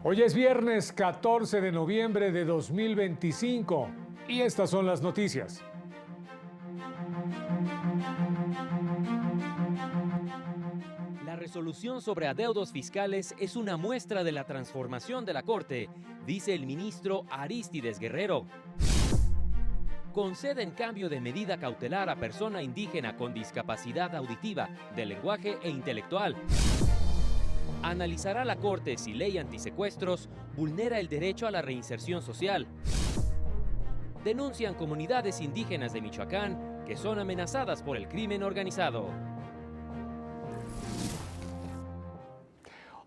Hoy es viernes 14 de noviembre de 2025 y estas son las noticias. La resolución sobre adeudos fiscales es una muestra de la transformación de la Corte, dice el ministro Arístides Guerrero. Conceden cambio de medida cautelar a persona indígena con discapacidad auditiva, de lenguaje e intelectual. Analizará la Corte si ley antisecuestros vulnera el derecho a la reinserción social. Denuncian comunidades indígenas de Michoacán que son amenazadas por el crimen organizado.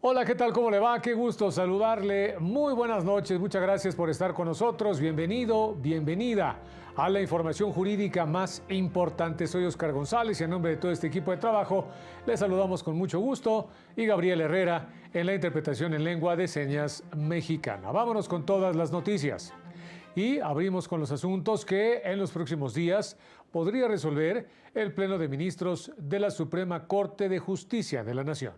Hola, ¿qué tal? ¿Cómo le va? Qué gusto saludarle. Muy buenas noches. Muchas gracias por estar con nosotros. Bienvenido, bienvenida a la información jurídica más importante. Soy Oscar González y en nombre de todo este equipo de trabajo les saludamos con mucho gusto y Gabriel Herrera en la interpretación en lengua de señas mexicana. Vámonos con todas las noticias. Y abrimos con los asuntos que en los próximos días podría resolver el Pleno de Ministros de la Suprema Corte de Justicia de la Nación.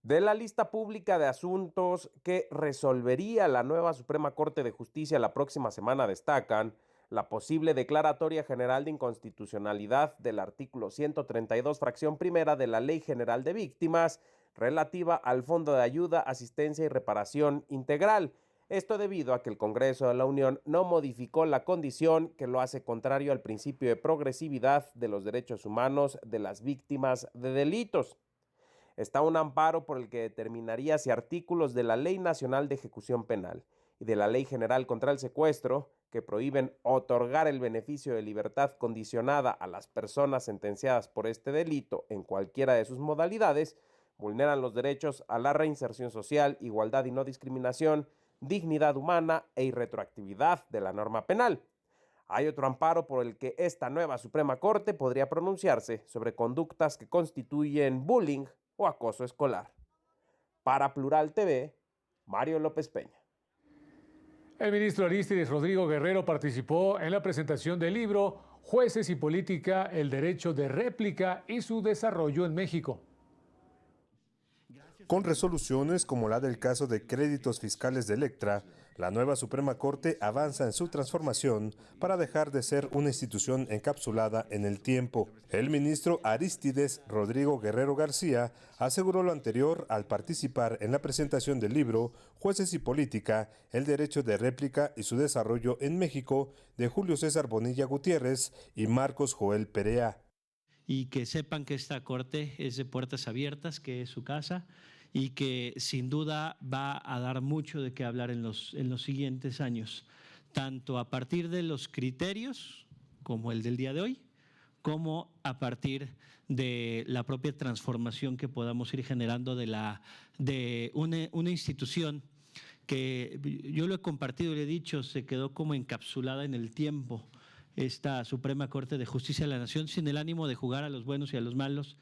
De la lista pública de asuntos que resolvería la nueva Suprema Corte de Justicia la próxima semana destacan la posible declaratoria general de inconstitucionalidad del artículo 132, fracción primera de la Ley General de Víctimas, relativa al Fondo de Ayuda, Asistencia y Reparación Integral. Esto debido a que el Congreso de la Unión no modificó la condición que lo hace contrario al principio de progresividad de los derechos humanos de las víctimas de delitos. Está un amparo por el que determinaría si artículos de la Ley Nacional de Ejecución Penal y de la Ley General contra el Secuestro, que prohíben otorgar el beneficio de libertad condicionada a las personas sentenciadas por este delito en cualquiera de sus modalidades, vulneran los derechos a la reinserción social, igualdad y no discriminación, dignidad humana e irretroactividad de la norma penal. Hay otro amparo por el que esta nueva Suprema Corte podría pronunciarse sobre conductas que constituyen bullying o acoso escolar. Para Plural TV, Mario López Peña. El ministro Arístides Rodrigo Guerrero participó en la presentación del libro Jueces y Política, el derecho de réplica y su desarrollo en México. Con resoluciones como la del caso de créditos fiscales de Electra, la nueva Suprema Corte avanza en su transformación para dejar de ser una institución encapsulada en el tiempo. El ministro Arístides Rodrigo Guerrero García aseguró lo anterior al participar en la presentación del libro Jueces y Política, el derecho de réplica y su desarrollo en México, de Julio César Bonilla Gutiérrez y Marcos Joel Perea. Y que sepan que esta corte es de puertas abiertas, que es su casa, y que sin duda va a dar mucho de qué hablar en los siguientes años, tanto a partir de los criterios, como el del día de hoy, como a partir de la propia transformación que podamos ir generando de una institución que yo lo he compartido y le he dicho, se quedó como encapsulada en el tiempo, esta Suprema Corte de Justicia de la Nación, sin el ánimo de jugar a los buenos y a los malos.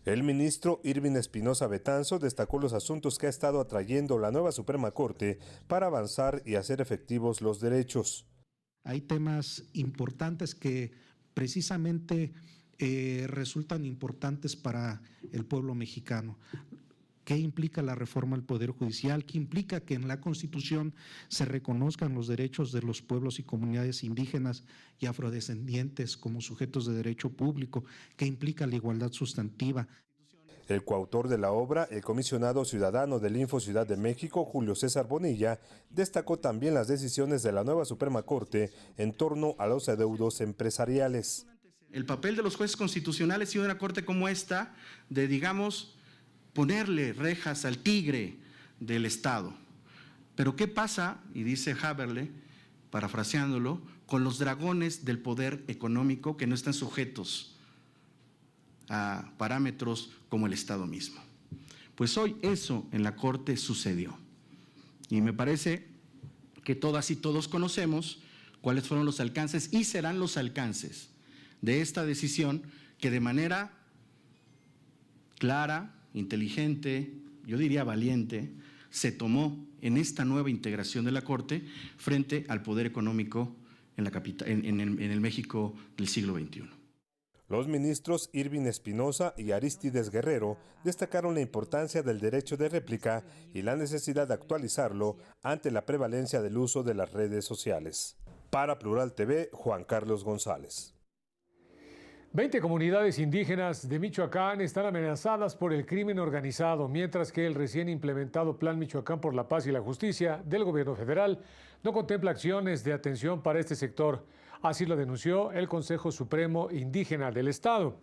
El ministro Irving Espinosa Betanzo destacó los asuntos que ha estado atrayendo la nueva Suprema Corte para avanzar y hacer efectivos los derechos. Hay temas importantes que precisamente resultan importantes para el pueblo mexicano. ¿Qué implica la reforma al Poder Judicial? ¿Qué implica que en la Constitución se reconozcan los derechos de los pueblos y comunidades indígenas y afrodescendientes como sujetos de derecho público? ¿Qué implica la igualdad sustantiva? El coautor de la obra, el comisionado ciudadano del Info Ciudad de México, Julio César Bonilla, destacó también las decisiones de la nueva Suprema Corte en torno a los adeudos empresariales. El papel de los jueces constitucionales y de una corte como esta, de digamos, ponerle rejas al tigre del Estado. Pero ¿qué pasa? Y dice Haberle, parafraseándolo, con los dragones del poder económico que no están sujetos a parámetros como el Estado mismo. Pues hoy eso en la Corte sucedió. Y me parece que todas y todos conocemos cuáles fueron los alcances y serán los alcances de esta decisión que de manera clara, inteligente, yo diría valiente, se tomó en esta nueva integración de la Corte frente al poder económico en el México del siglo XXI. Los ministros Irving Espinosa y Arístides Guerrero destacaron la importancia del derecho de réplica y la necesidad de actualizarlo ante la prevalencia del uso de las redes sociales. Para Plural TV, Juan Carlos González. 20 comunidades indígenas de Michoacán están amenazadas por el crimen organizado, mientras que el recién implementado Plan Michoacán por la Paz y la Justicia del gobierno federal no contempla acciones de atención para este sector. Así lo denunció el Consejo Supremo Indígena del Estado.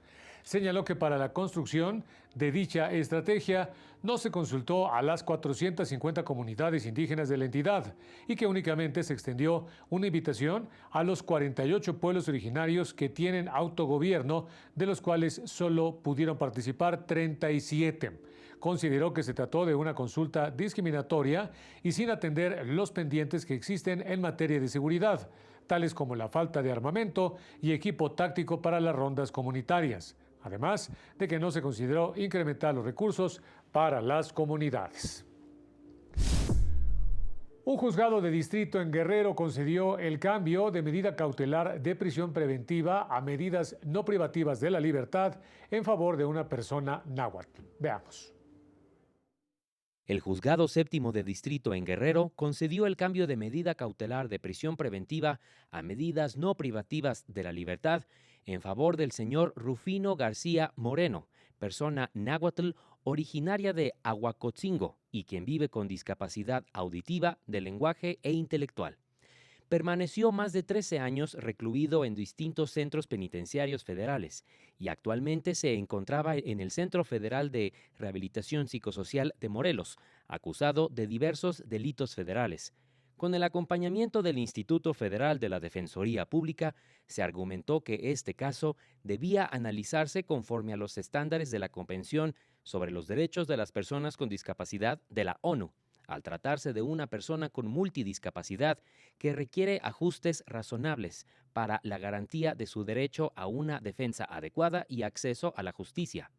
Señaló que para la construcción de dicha estrategia no se consultó a las 450 comunidades indígenas de la entidad y que únicamente se extendió una invitación a los 48 pueblos originarios que tienen autogobierno, de los cuales solo pudieron participar 37. Consideró que se trató de una consulta discriminatoria y sin atender los pendientes que existen en materia de seguridad, tales como la falta de armamento y equipo táctico para las rondas comunitarias, además de que no se consideró incrementar los recursos para las comunidades. Un juzgado de distrito en Guerrero concedió el cambio de medida cautelar de prisión preventiva a medidas no privativas de la libertad en favor de una persona náhuatl. Veamos. El Juzgado Séptimo de Distrito en Guerrero concedió el cambio de medida cautelar de prisión preventiva a medidas no privativas de la libertad en favor del señor Rufino García Moreno, persona náhuatl originaria de Aguacotzingo y quien vive con discapacidad auditiva, de lenguaje e intelectual. Permaneció más de 13 años recluido en distintos centros penitenciarios federales y actualmente se encontraba en el Centro Federal de Rehabilitación Psicosocial de Morelos, acusado de diversos delitos federales. Con el acompañamiento del Instituto Federal de la Defensoría Pública, se argumentó que este caso debía analizarse conforme a los estándares de la Convención sobre los Derechos de las Personas con Discapacidad de la ONU, al tratarse de una persona con multidiscapacidad que requiere ajustes razonables para la garantía de su derecho a una defensa adecuada y acceso a la justicia.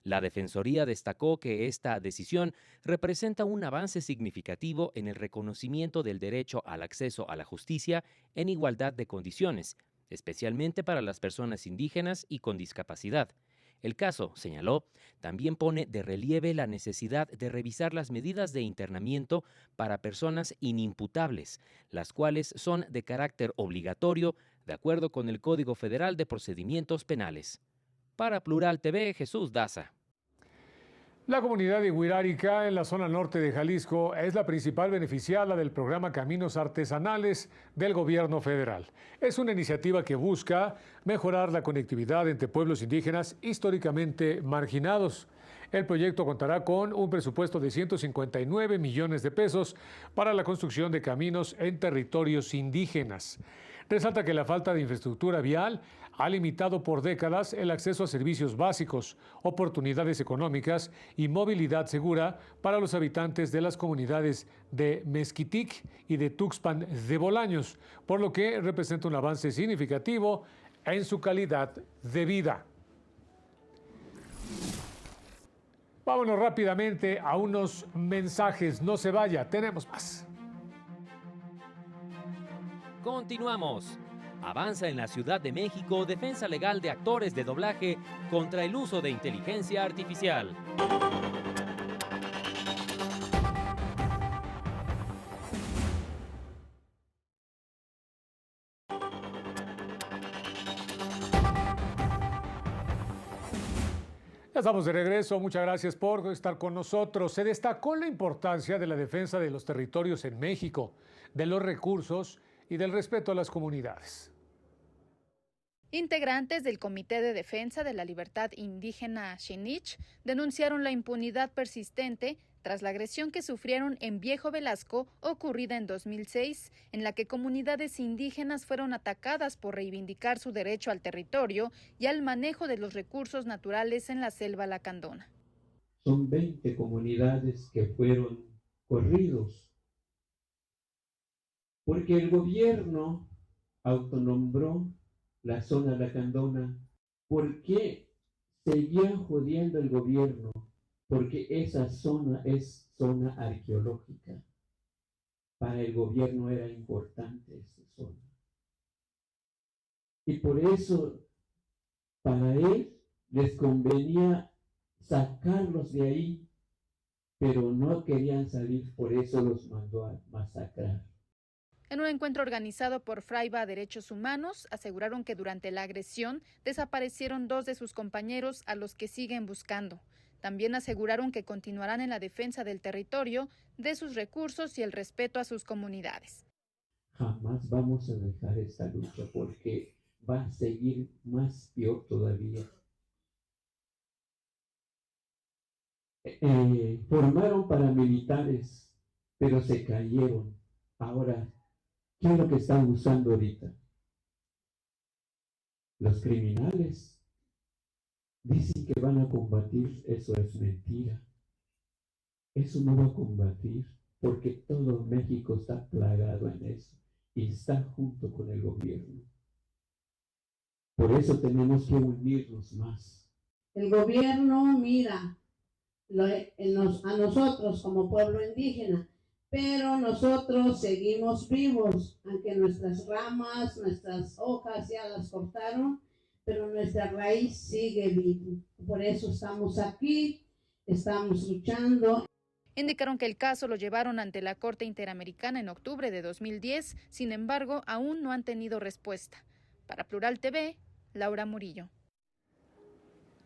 La Defensoría destacó que esta decisión representa un avance significativo en el reconocimiento del derecho al acceso a la justicia en igualdad de condiciones, especialmente para las personas indígenas y con discapacidad. El caso, señaló, también pone de relieve la necesidad de revisar las medidas de internamiento para personas inimputables, las cuales son de carácter obligatorio, de acuerdo con el Código Federal de Procedimientos Penales. Para Plural TV, Jesús Daza. La comunidad de Huirárica, en la zona norte de Jalisco, es la principal beneficiada del programa Caminos Artesanales del gobierno federal. Es una iniciativa que busca mejorar la conectividad entre pueblos indígenas históricamente marginados. El proyecto contará con un presupuesto de 159 millones de pesos para la construcción de caminos en territorios indígenas. Resalta que la falta de infraestructura vial ha limitado por décadas el acceso a servicios básicos, oportunidades económicas y movilidad segura para los habitantes de las comunidades de Mezquitic y de Tuxpan de Bolaños, por lo que representa un avance significativo en su calidad de vida. Vámonos rápidamente a unos mensajes. No se vaya, tenemos más. Continuamos. Avanza en la Ciudad de México defensa legal de actores de doblaje contra el uso de inteligencia artificial. Ya estamos de regreso, muchas gracias por estar con nosotros. Se destacó la importancia de la defensa de los territorios en México, de los recursos y del respeto a las comunidades. Integrantes del Comité de Defensa de la Libertad Indígena Xinich denunciaron la impunidad persistente tras la agresión que sufrieron en Viejo Velasco, ocurrida en 2006, en la que comunidades indígenas fueron atacadas por reivindicar su derecho al territorio y al manejo de los recursos naturales en la selva lacandona. Son 20 comunidades que fueron corridos, porque el gobierno autonombró la zona lacandona. ¿Por qué seguía jodiendo el gobierno? Porque esa zona es zona arqueológica. Para el gobierno era importante esa zona. Y por eso Para él les convenía sacarlos de ahí, pero no querían salir, por eso los mandó a masacrar. En un encuentro organizado por Fraiba Derechos Humanos, aseguraron que durante la agresión desaparecieron 2 de sus compañeros a los que siguen buscando. También aseguraron que continuarán en la defensa del territorio, de sus recursos y el respeto a sus comunidades. Jamás vamos a dejar esta lucha porque va a seguir más peor todavía. Formaron paramilitares, pero se cayeron. Ahora, ¿qué es lo que están usando ahorita? Los criminales dicen que van a combatir, eso es mentira. Eso no va a combatir, porque todo México está plagado en eso y está junto con el gobierno. Por eso tenemos que unirnos más. El gobierno mira a nosotros como pueblo indígena, pero nosotros seguimos vivos, aunque nuestras ramas, nuestras hojas ya las cortaron, pero nuestra raíz sigue viva. Por eso estamos aquí, estamos luchando. Indicaron que el caso lo llevaron ante la Corte Interamericana en octubre de 2010, sin embargo, aún no han tenido respuesta. Para Plural TV, Laura Murillo.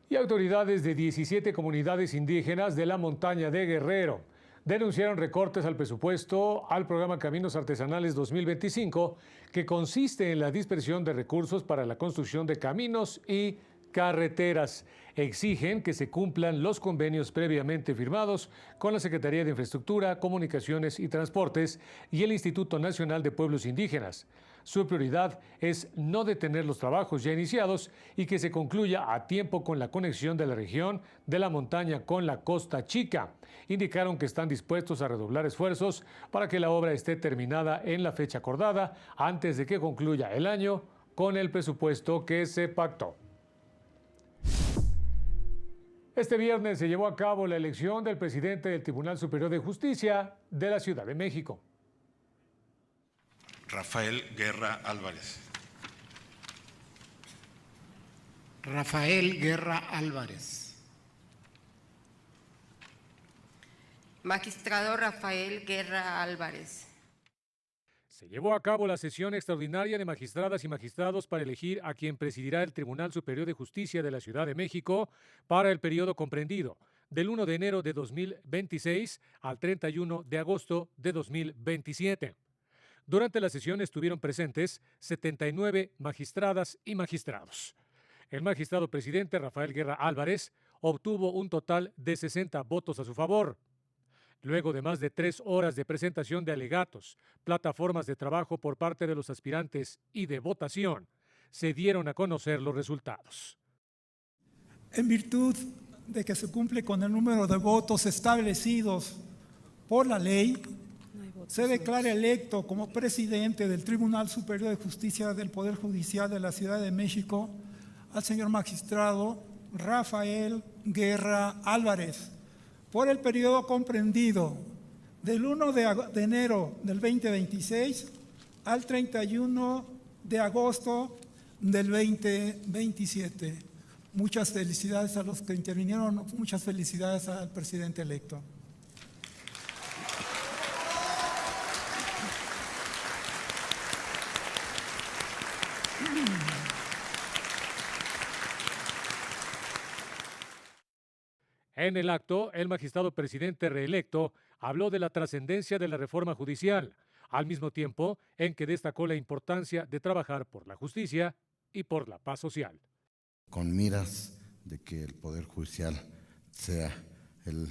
Y autoridades de 17 comunidades indígenas de la montaña de Guerrero denunciaron recortes al presupuesto al programa Caminos Artesanales 2025, que consiste en la dispersión de recursos para la construcción de caminos y carreteras. Exigen que se cumplan los convenios previamente firmados con la Secretaría de Infraestructura, Comunicaciones y Transportes y el Instituto Nacional de Pueblos Indígenas. Su prioridad es no detener los trabajos ya iniciados y que se concluya a tiempo con la conexión de la región de la montaña con la Costa Chica. Indicaron que están dispuestos a redoblar esfuerzos para que la obra esté terminada en la fecha acordada antes de que concluya el año con el presupuesto que se pactó. Este viernes se llevó a cabo la elección del presidente del Tribunal Superior de Justicia de la Ciudad de México. Rafael Guerra Álvarez. Rafael Guerra Álvarez. Magistrado Rafael Guerra Álvarez. Se llevó a cabo la sesión extraordinaria de magistradas y magistrados para elegir a quien presidirá el Tribunal Superior de Justicia de la Ciudad de México para el periodo comprendido del 1 de enero de 2026 al 31 de agosto de 2027. Durante la sesión estuvieron presentes 79 magistradas y magistrados. El magistrado presidente Rafael Guerra Álvarez obtuvo un total de 60 votos a su favor. Luego de más de 3 horas de presentación de alegatos, plataformas de trabajo por parte de los aspirantes y de votación, se dieron a conocer los resultados. En virtud de que se cumple con el número de votos establecidos por la ley, se declara electo como presidente del Tribunal Superior de Justicia del Poder Judicial de la Ciudad de México al señor magistrado Rafael Guerra Álvarez, por el periodo comprendido del 1 de enero del 2026 al 31 de agosto del 2027. Muchas felicidades a los que intervinieron, muchas felicidades al presidente electo. En el acto, el magistrado presidente reelecto habló de la trascendencia de la reforma judicial, al mismo tiempo en que destacó la importancia de trabajar por la justicia y por la paz social. Con miras de que el Poder Judicial sea el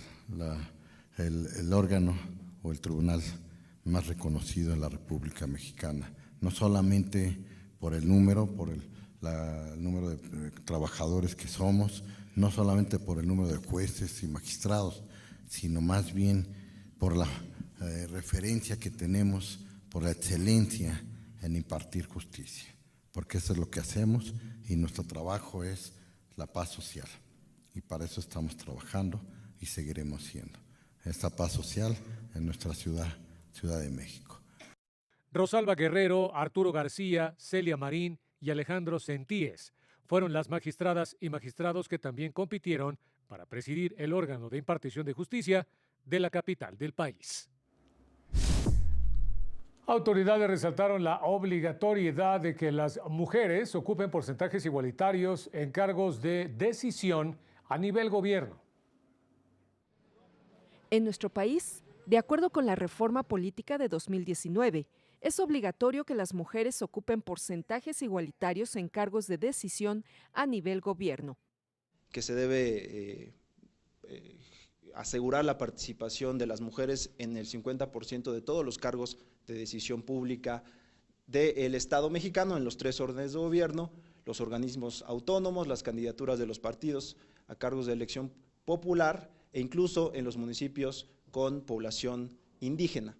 órgano o el tribunal más reconocido en la República Mexicana, no solamente por el número, el número de trabajadores que somos, no solamente por el número de jueces y magistrados, sino más bien por la referencia que tenemos, por la excelencia en impartir justicia, porque eso es lo que hacemos y nuestro trabajo es la paz social, y para eso estamos trabajando y seguiremos siendo esta paz social en nuestra Ciudad de México. Rosalba Guerrero, Arturo García, Celia Marín y Alejandro Sentíes fueron las magistradas y magistrados que también compitieron para presidir el órgano de impartición de justicia de la capital del país. Autoridades resaltaron la obligatoriedad de que las mujeres ocupen porcentajes igualitarios en cargos de decisión a nivel gobierno. En nuestro país, de acuerdo con la reforma política de 2019, es obligatorio que las mujeres ocupen porcentajes igualitarios en cargos de decisión a nivel gobierno. Que se debe asegurar la participación de las mujeres en el 50% de todos los cargos de decisión pública del Estado mexicano, en los 3 órdenes de gobierno, los organismos autónomos, las candidaturas de los partidos a cargos de elección popular e incluso en los municipios con población indígena.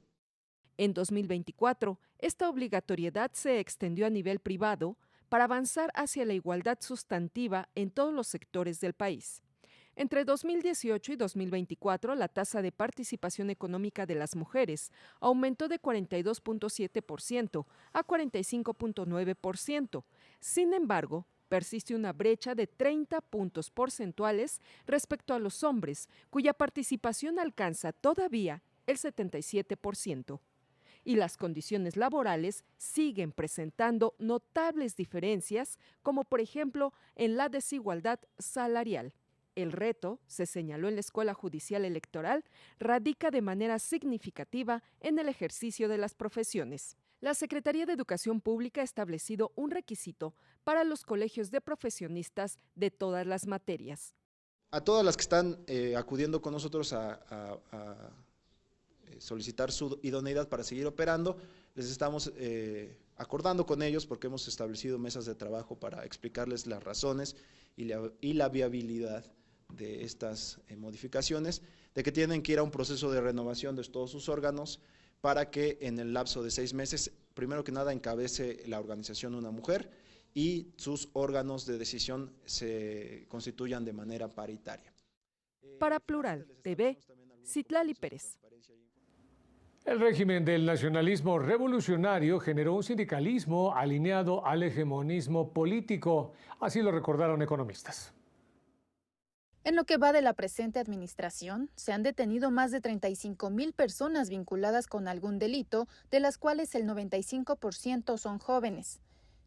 En 2024, esta obligatoriedad se extendió a nivel privado para avanzar hacia la igualdad sustantiva en todos los sectores del país. Entre 2018 y 2024, la tasa de participación económica de las mujeres aumentó de 42.7% a 45.9%. Sin embargo, persiste una brecha de 30 puntos porcentuales respecto a los hombres, cuya participación alcanza todavía el 77%. Y las condiciones laborales siguen presentando notables diferencias, como por ejemplo en la desigualdad salarial. El reto, se señaló en la Escuela Judicial Electoral, radica de manera significativa en el ejercicio de las profesiones. La Secretaría de Educación Pública ha establecido un requisito para los colegios de profesionistas de todas las materias. A todas las que están acudiendo con nosotros a solicitar su idoneidad para seguir operando, les estamos acordando con ellos porque hemos establecido mesas de trabajo para explicarles las razones y la viabilidad de estas modificaciones, de que tienen que ir a un proceso de renovación de todos sus órganos para que en el lapso de 6 meses, primero que nada, encabece la organización una mujer y sus órganos de decisión se constituyan de manera paritaria. Para Plural TV, Citlali Pérez. El régimen del nacionalismo revolucionario generó un sindicalismo alineado al hegemonismo político, así lo recordaron economistas. En lo que va de la presente administración, se han detenido más de 35,000 personas vinculadas con algún delito, de las cuales el 95% son jóvenes.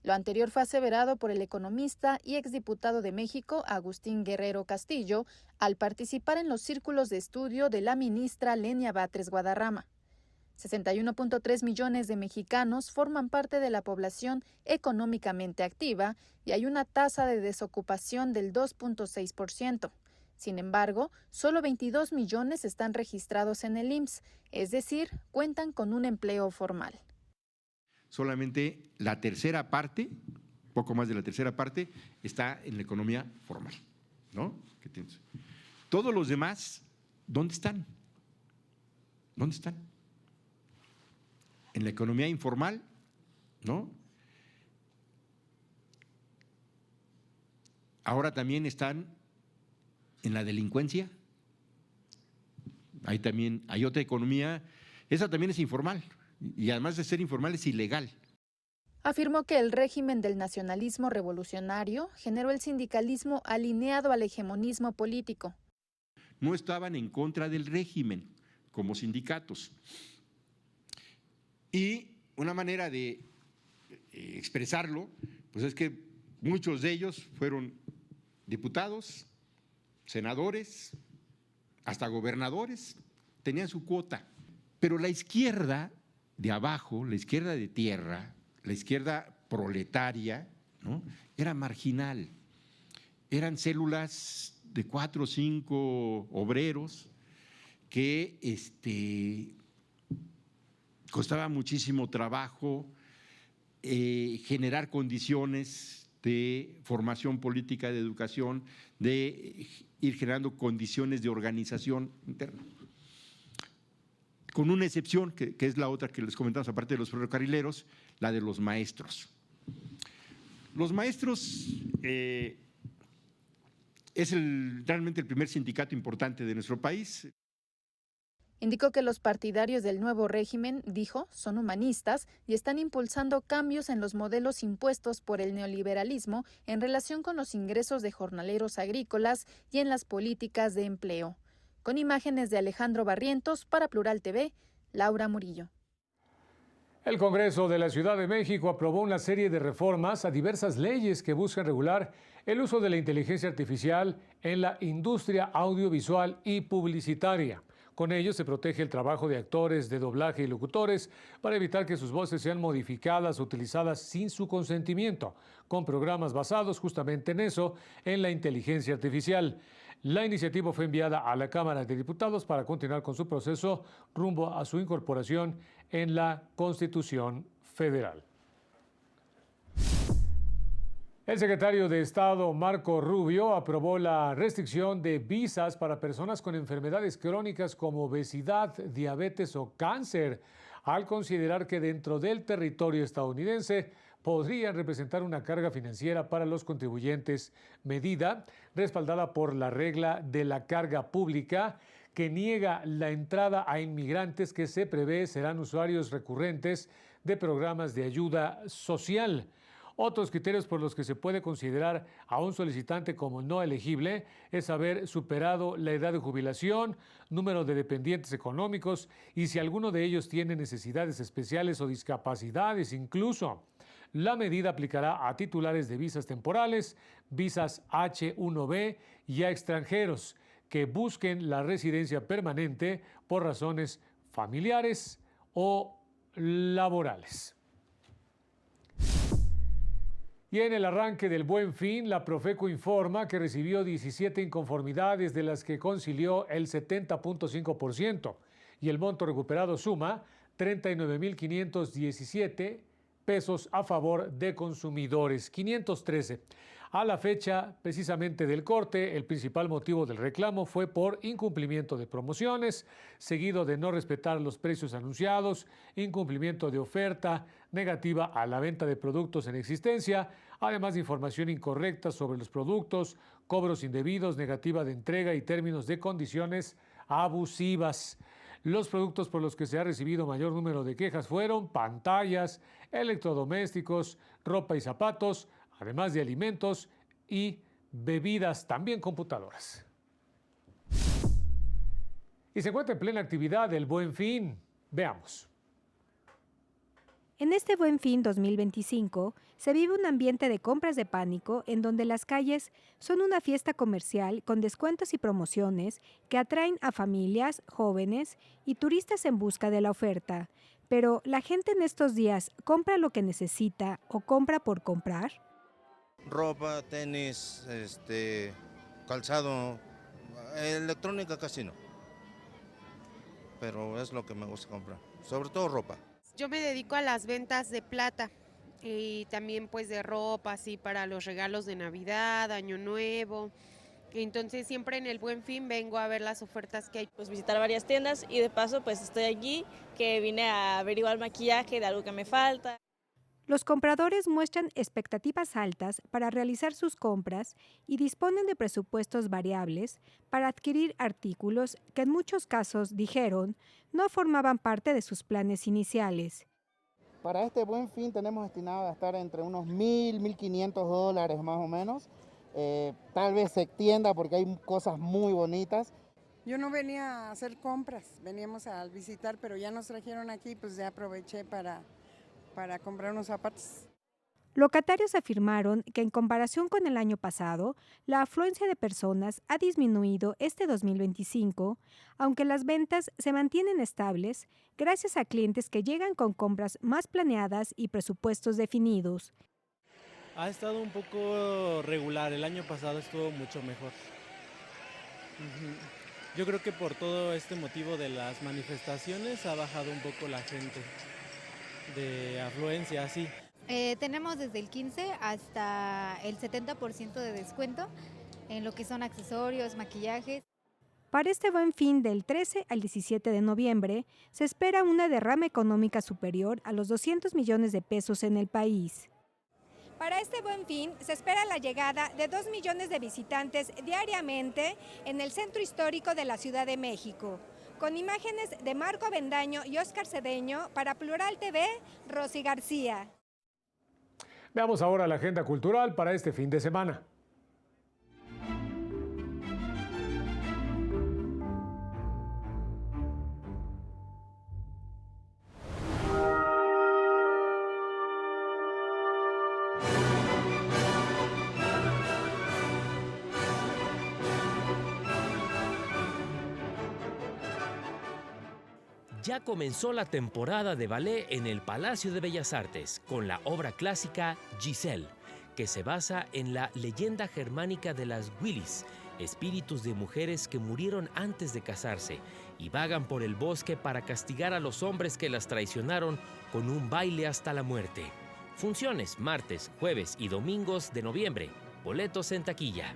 Lo anterior fue aseverado por el economista y exdiputado de México, Agustín Guerrero Castillo, al participar en los círculos de estudio de la ministra Lenia Batres Guadarrama. 61.3 millones de mexicanos forman parte de la población económicamente activa y hay una tasa de desocupación del 2.6%. Sin embargo, solo 22 millones están registrados en el IMSS, es decir, cuentan con un empleo formal. Solamente la tercera parte, poco más de la tercera parte, está en la economía formal, ¿no? Todos los demás, ¿dónde están? ¿Dónde están? En la economía informal, ¿no? Ahora también están en la delincuencia. Hay otra economía, esa también es informal, y además de ser informal es ilegal. Afirmó que el régimen del nacionalismo revolucionario generó el sindicalismo alineado al hegemonismo político. No estaban en contra del régimen como sindicatos. Y una manera de expresarlo, pues es que muchos de ellos fueron diputados, senadores, hasta gobernadores, tenían su cuota. Pero la izquierda de abajo, la izquierda de tierra, la izquierda proletaria, ¿no?, era marginal. Eran células de 4 o 5 obreros que costaba muchísimo trabajo generar condiciones de formación política, de educación, de ir generando condiciones de organización interna. Con una excepción, que es la otra que les comentamos, aparte de los ferrocarrileros, la de los maestros. Los maestros es realmente el primer sindicato importante de nuestro país. Indicó que los partidarios del nuevo régimen, dijo, son humanistas y están impulsando cambios en los modelos impuestos por el neoliberalismo en relación con los ingresos de jornaleros agrícolas y en las políticas de empleo. Con imágenes de Alejandro Barrientos para Plural TV, Laura Murillo. El Congreso de la Ciudad de México aprobó una serie de reformas a diversas leyes que buscan regular el uso de la inteligencia artificial en la industria audiovisual y publicitaria. Con ello se protege el trabajo de actores de doblaje y locutores para evitar que sus voces sean modificadas o utilizadas sin su consentimiento, con programas basados justamente en eso, en la inteligencia artificial. La iniciativa fue enviada a la Cámara de Diputados para continuar con su proceso rumbo a su incorporación en la Constitución Federal. El secretario de Estado, Marco Rubio, aprobó la restricción de visas para personas con enfermedades crónicas como obesidad, diabetes o cáncer, al considerar que dentro del territorio estadounidense podrían representar una carga financiera para los contribuyentes, medida respaldada por la regla de la carga pública que niega la entrada a inmigrantes que se prevé serán usuarios recurrentes de programas de ayuda social. Otros criterios por los que se puede considerar a un solicitante como no elegible es haber superado la edad de jubilación, número de dependientes económicos y si alguno de ellos tiene necesidades especiales o discapacidades incluso. La medida aplicará a titulares de visas temporales, visas H-1B y a extranjeros que busquen la residencia permanente por razones familiares o laborales. Y en el arranque del Buen Fin, la Profeco informa que recibió 17 inconformidades, de las que concilió el 70.5%, y el monto recuperado suma 39.517 pesos a favor de consumidores, 513. A la fecha precisamente del corte, el principal motivo del reclamo fue por incumplimiento de promociones, seguido de no respetar los precios anunciados, incumplimiento de oferta, negativa a la venta de productos en existencia, además de información incorrecta sobre los productos, cobros indebidos, negativa de entrega y términos de condiciones abusivas. Los productos por los que se ha recibido mayor número de quejas fueron pantallas, electrodomésticos, ropa y zapatos, además de alimentos y bebidas, también computadoras. Y se encuentra en plena actividad el Buen Fin. Veamos. En este Buen Fin 2025 se vive un ambiente de compras de pánico en donde las calles son una fiesta comercial con descuentos y promociones que atraen a familias, jóvenes y turistas en busca de la oferta. Pero ¿la gente en estos días compra lo que necesita o compra por comprar? Ropa, tenis, calzado, electrónica casi no. Pero es lo que me gusta comprar, sobre todo ropa. Yo me dedico a las ventas de plata y también pues de ropa, así para los regalos de Navidad, Año Nuevo. Entonces siempre en el Buen Fin vengo a ver las ofertas que hay. Pues visitar varias tiendas y de paso pues estoy aquí que vine a averiguar maquillaje de algo que me falta. Los compradores muestran expectativas altas para realizar sus compras y disponen de presupuestos variables para adquirir artículos que en muchos casos, dijeron, no formaban parte de sus planes iniciales. Para este Buen Fin tenemos destinado a gastar entre unos $1,000, $1,500 más o menos. Tal vez se extienda porque hay cosas muy bonitas. Yo no venía a hacer compras, veníamos a visitar, pero ya nos trajeron aquí, pues ya aproveché para comprar unos zapatos. Locatarios afirmaron que en comparación con el año pasado, la afluencia de personas ha disminuido este 2025, aunque las ventas se mantienen estables gracias a clientes que llegan con compras más planeadas y presupuestos definidos. Ha estado un poco regular, el año pasado estuvo mucho mejor. Yo creo que por todo este motivo de las manifestaciones ha bajado un poco la gente de afluencia, sí. Tenemos desde el 15 hasta el 70% de descuento en lo que son accesorios, maquillajes. Para este Buen Fin del 13 al 17 de noviembre, se espera una derrama económica superior a los 200 millones de pesos en el país. Para este Buen Fin se espera la llegada de 2 millones de visitantes diariamente en el centro histórico de la Ciudad de México. Con imágenes de Marco Avendaño y Óscar Cedeño, para Plural TV, Rosy García. Veamos ahora la agenda cultural para este fin de semana. Ya comenzó la temporada de ballet en el Palacio de Bellas Artes con la obra clásica Giselle, que se basa en la leyenda germánica de las Willis, espíritus de mujeres que murieron antes de casarse y vagan por el bosque para castigar a los hombres que las traicionaron con un baile hasta la muerte. Funciones martes, jueves y domingos de noviembre. Boletos en taquilla.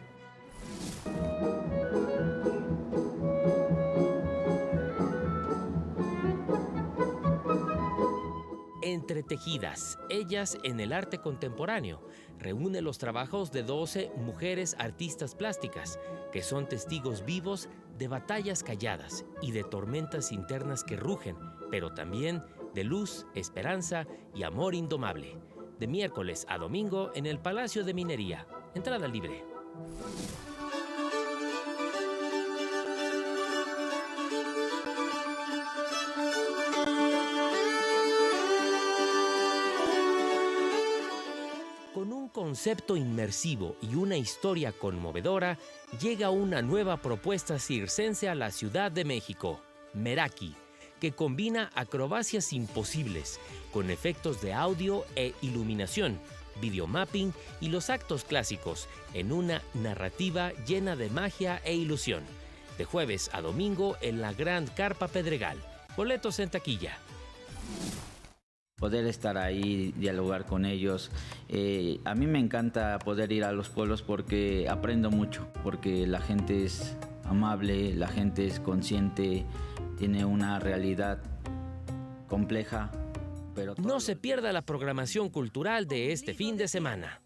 Entretejidas, ellas en el arte contemporáneo, reúne los trabajos de 12 mujeres artistas plásticas, que son testigos vivos de batallas calladas y de tormentas internas que rugen, pero también de luz, esperanza y amor indomable. De miércoles a domingo en el Palacio de Minería. Entrada libre. Concepto inmersivo y una historia conmovedora, llega una nueva propuesta circense a la Ciudad de México, Meraki, que combina acrobacias imposibles con efectos de audio e iluminación, videomapping y los actos clásicos en una narrativa llena de magia e ilusión. De jueves a domingo en la Gran Carpa Pedregal. Boletos en taquilla. Poder estar ahí, dialogar con ellos. A mí me encanta poder ir a los pueblos porque aprendo mucho, porque la gente es amable, la gente es consciente, tiene una realidad compleja. Pero no se pierda la programación cultural de este fin de semana.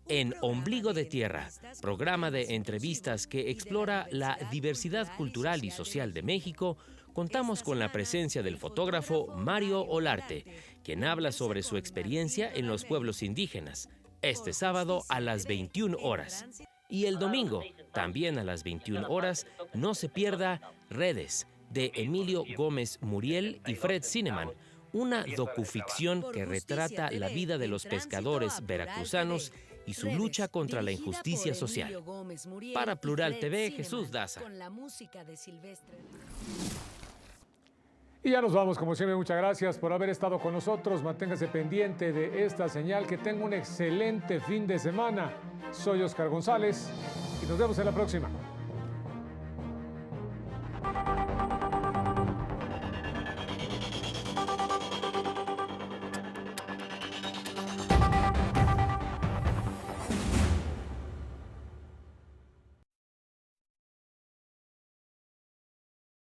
En Ombligo de Tierra, programa de entrevistas que explora la diversidad cultural y social de México, contamos con la presencia del fotógrafo Mario Olarte, quien habla sobre su experiencia en los pueblos indígenas, este sábado a las 21 horas. Y el domingo, también a las 21 horas, no se pierda Redes, de Emilio Gómez Muriel y Fred Cineman, una docuficción que retrata la vida de los pescadores veracruzanos y su lucha contra la injusticia social. Para Plural TV, Jesús Daza. Y ya nos vamos, como siempre, muchas gracias por haber estado con nosotros. Manténgase pendiente de esta señal. Que tenga un excelente fin de semana. Soy Oscar González y nos vemos en la próxima.